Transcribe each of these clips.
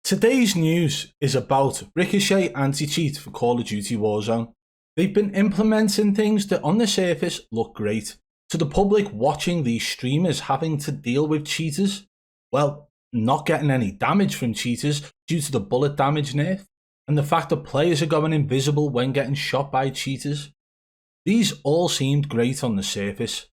Today's news is about Ricochet anti-cheat for Call of Duty Warzone. They've been implementing things that on the surface look great. To the public watching these streamers having to deal with cheaters, well, not getting any damage from cheaters due to the bullet damage nerf, and the fact that players are going invisible when getting shot by cheaters. These all seemed great on the surface,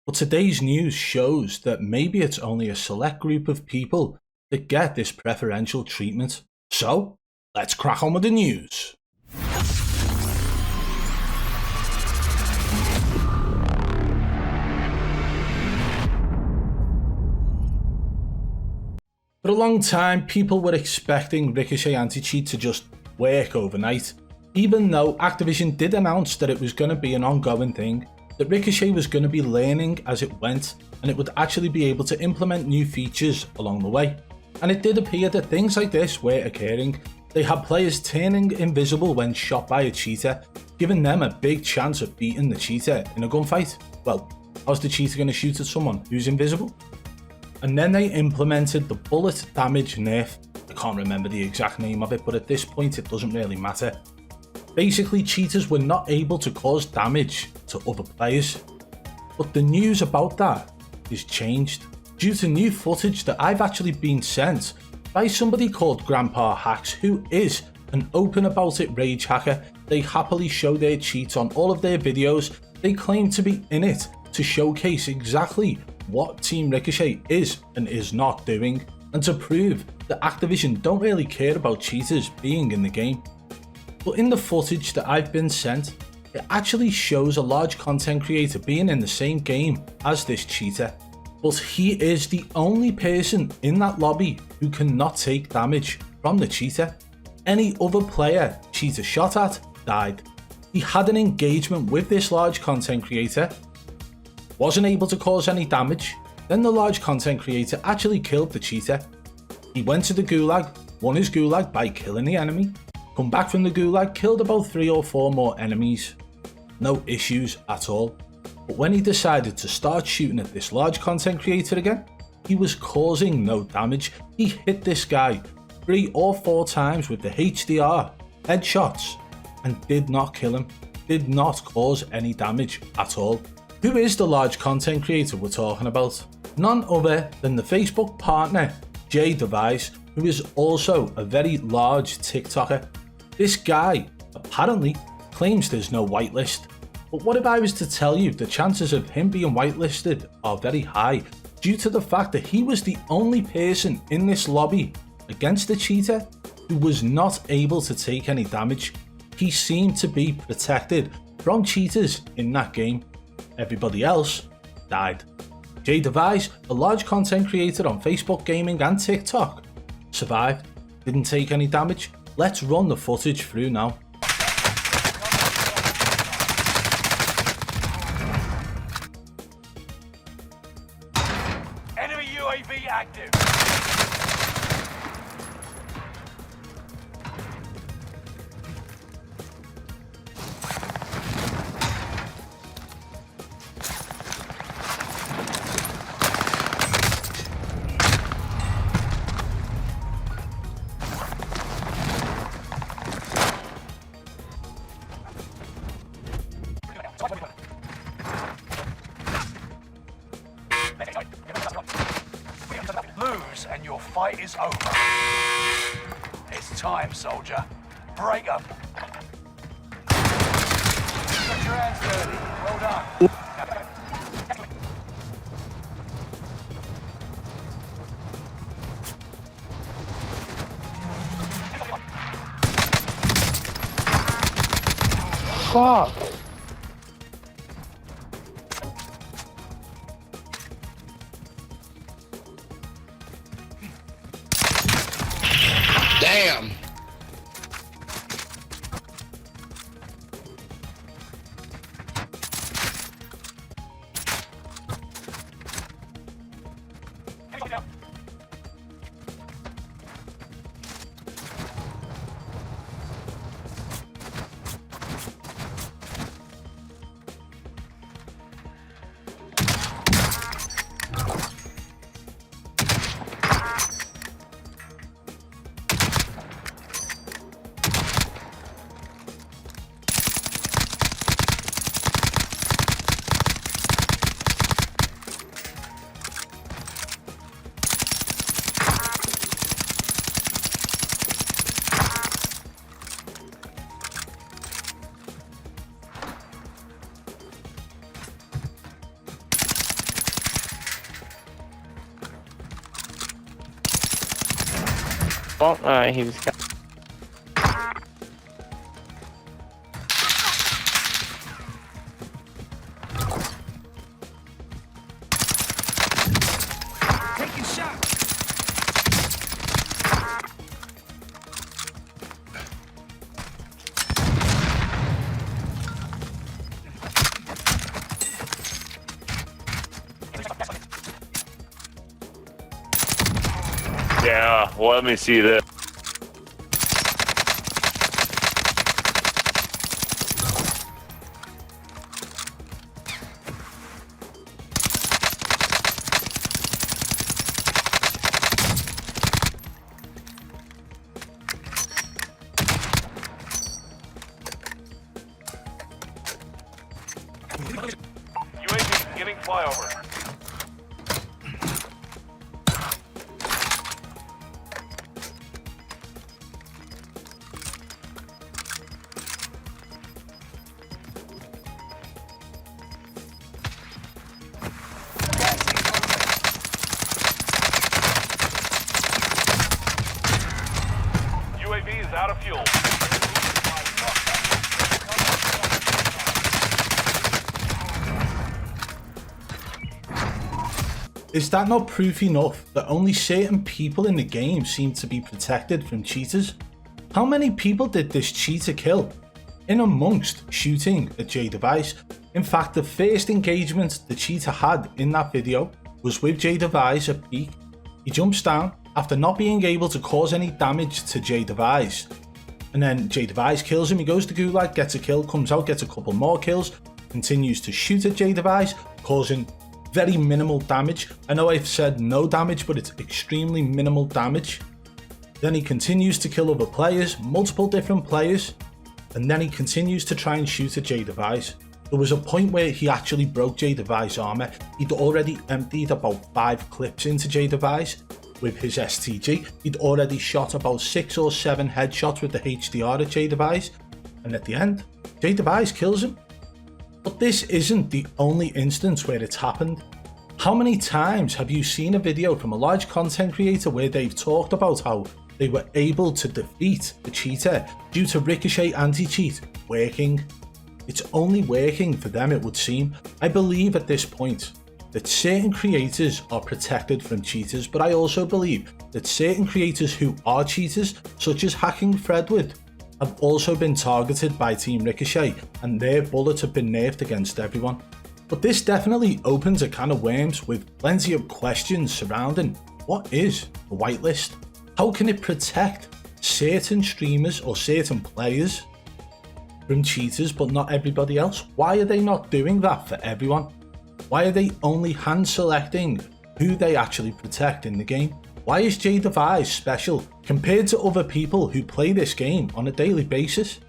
but today's news shows that maybe it's only a select group of people that get this preferential treatment. So, let's crack on with the news. For a long time, people were expecting Ricochet anti-cheat to just work overnight, even though Activision did announce that it was going to be an ongoing thing, that Ricochet was going to be learning as it went, and it would actually be able to implement new features along the way. And it did appear that things like this were occurring. They had players turning invisible when shot by a cheater, giving them a big chance of beating the cheater in a gunfight. Well, how's the cheater going to shoot at someone who's invisible? And then they implemented the bullet damage nerf. I can't remember the exact name of it, but at this point it doesn't really matter. Basically, cheaters were not able to cause damage to other players. But the news about that is changed due to new footage that I've actually been sent by somebody called Granpahax, who is an open about it rage hacker. They happily show their cheats on all of their videos. They claim to be in it to showcase exactly what Team Ricochet is and is not doing, and to prove that Activision don't really care about cheaters being in the game. But in the footage that I've been sent, it actually shows a large content creator being in the same game as this cheater, but he is the only person in that lobby who cannot take damage from the cheater. Any other player cheater shot at died. He had an engagement with this large content creator, wasn't able to cause any damage, then the large content creator actually killed the cheater. He went to the gulag, won his gulag by killing the enemy, come back from the gulag, killed about 3 or 4 more enemies. No issues at all. But when he decided to start shooting at this large content creator again, he was causing no damage. He hit this guy 3 or 4 times with the HDR headshots and did not kill him, did not cause any damage at all. Who is the large content creator we're talking about? None other than the Facebook partner jdevise, who is also a very large TikToker. This guy apparently claims there's no whitelist, but what if I was to tell you the chances of him being whitelisted are very high due to the fact that he was the only person in this lobby against the cheater who was not able to take any damage. He seemed to be protected from cheaters in that game. Everybody else died. jdevise, a large content creator on Facebook Gaming and TikTok, survived, didn't take any damage. Let's run the footage through now. Enemy UAV active. Lose and your fight is over. It's time, soldier. Break up. Got your hands dirty. Well done. Fuck! Damn! Well, he was. Taking shots. Yeah, well, let me see this. UAV beginning flyover. UAV is out of fuel. Is that not proof enough that only certain people in the game seem to be protected from cheaters? How many people did this cheater kill? In amongst shooting at jdevise. In fact, the first engagement the cheater had in that video was with jdevise at peak. He jumps down after not being able to cause any damage to jdevise. And then jdevise kills him, he goes to gulag, gets a kill, comes out, gets a couple more kills, continues to shoot at jdevise, causing very minimal damage. I know I've said no damage, but it's extremely minimal damage. Then he continues to kill other players, multiple different players, and then he continues to try and shoot at jdevise. There was a point where he actually broke jdevise armor. He'd already emptied about 5 clips into jdevise with his STG. He'd already shot about 6 or 7 headshots with the HDR at jdevise, and at the end, jdevise kills him. But this isn't the only instance where it's happened. How many times have you seen a video from a large content creator where they've talked about how they were able to defeat the cheater due to ricochet anti-cheat working? It's only working for them, it would seem. I believe at this point that certain creators are protected from cheaters, but I also believe that certain creators who are cheaters, such as Hacking Fredwood, have also been targeted by Team Ricochet, and their bullets have been nerfed against everyone. But this definitely opens a can of worms with plenty of questions surrounding what is the whitelist? How can it protect certain streamers or certain players from cheaters but not everybody else? Why are they not doing that for everyone? Why are they only hand selecting who they actually protect in the game? Why is jdevise special compared to other people who play this game on a daily basis?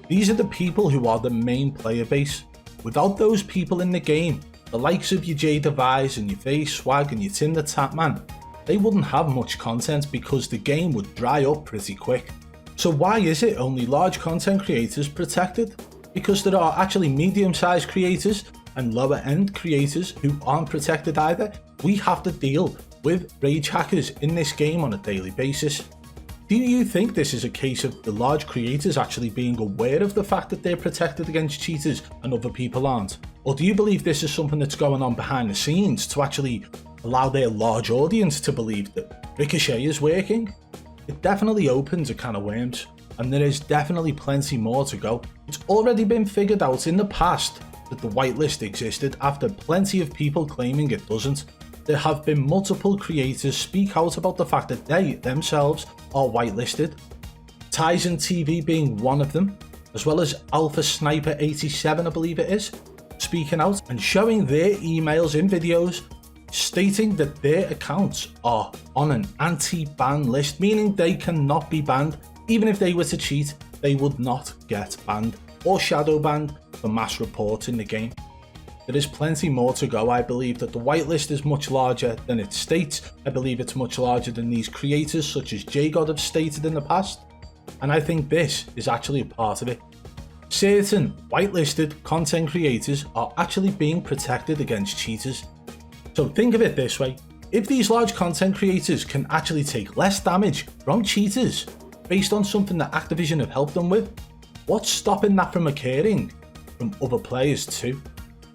These are the people who are the main player base. Without those people in the game, the likes of your jdevise and your face swag and your Tinder Tapman, they wouldn't have much content because the game would dry up pretty quick. So why is it only large content creators protected? Because there are actually medium-sized creators and lower end creators who aren't protected either. We have to deal with rage hackers in this game on a daily basis. Do you think this is a case of the large creators actually being aware of the fact that they're protected against cheaters and other people aren't? Or do you believe this is something that's going on behind the scenes to actually allow their large audience to believe that Ricochet is working? It definitely opens a can of worms, and there is definitely plenty more to go. It's already been figured out in the past that the whitelist existed after plenty of people claiming it doesn't. There have been multiple creators speak out about the fact that they themselves are whitelisted, Tizen TV being one of them, as well as Alpha Sniper 87 I believe it is, speaking out and showing their emails in videos stating that their accounts are on an anti-ban list, meaning they cannot be banned. Even if they were to cheat, they would not get banned or shadow banned for mass reports in the game. There is plenty more to go. I believe that the whitelist is much larger than it states. I believe it's much larger than these creators such as JGod have stated in the past, and I think this is actually a part of it. Certain whitelisted content creators are actually being protected against cheaters. So think of it this way, If these large content creators can actually take less damage from cheaters based on something that Activision have helped them with, what's stopping that from occurring from other players too,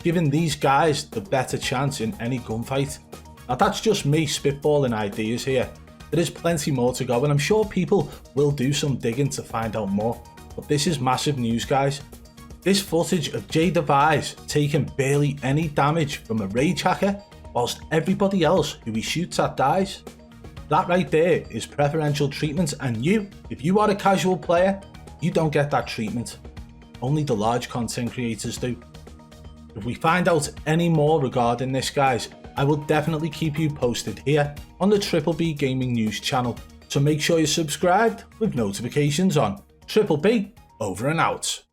giving these guys the better chance in any gunfight? Now that's just me spitballing ideas here. There is plenty more to go, and I'm sure people will do some digging to find out more, but this is massive news, guys. This footage of jdevise taking barely any damage from a rage hacker whilst everybody else who he shoots at dies. That right there is preferential treatment, and if you are a casual player, you don't get that treatment. Only the large content creators do. If we find out any more regarding this, guys, I will definitely keep you posted here on the BBB Gaming News channel, so make sure you're subscribed with notifications on. BBB over and out.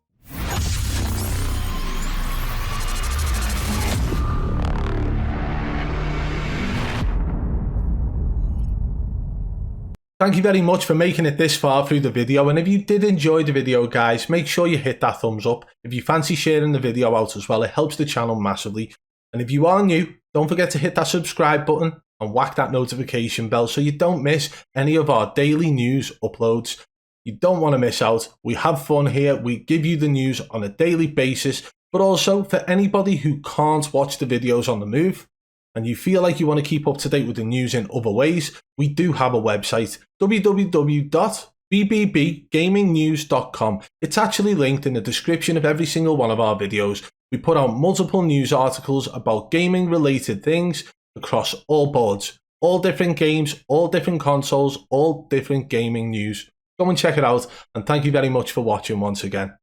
Thank you very much for making it this far through the video, and if you did enjoy the video, guys, make sure you hit that thumbs up. If you fancy sharing the video out as well, it helps the channel massively. And if you are new, don't forget to hit that subscribe button and whack that notification bell so you don't miss any of our daily news uploads. You don't want to miss out. We have fun here. We give you the news on a daily basis, but also for anybody who can't watch the videos on the move and you feel like you want to keep up to date with the news in other ways, we do have a website, www.bbbgamingnews.com. It's actually linked in the description of every single one of our videos. We put out multiple news articles about gaming related things across all boards, all different games, all different consoles, all different gaming news. Go and check it out, and thank you very much for watching once again.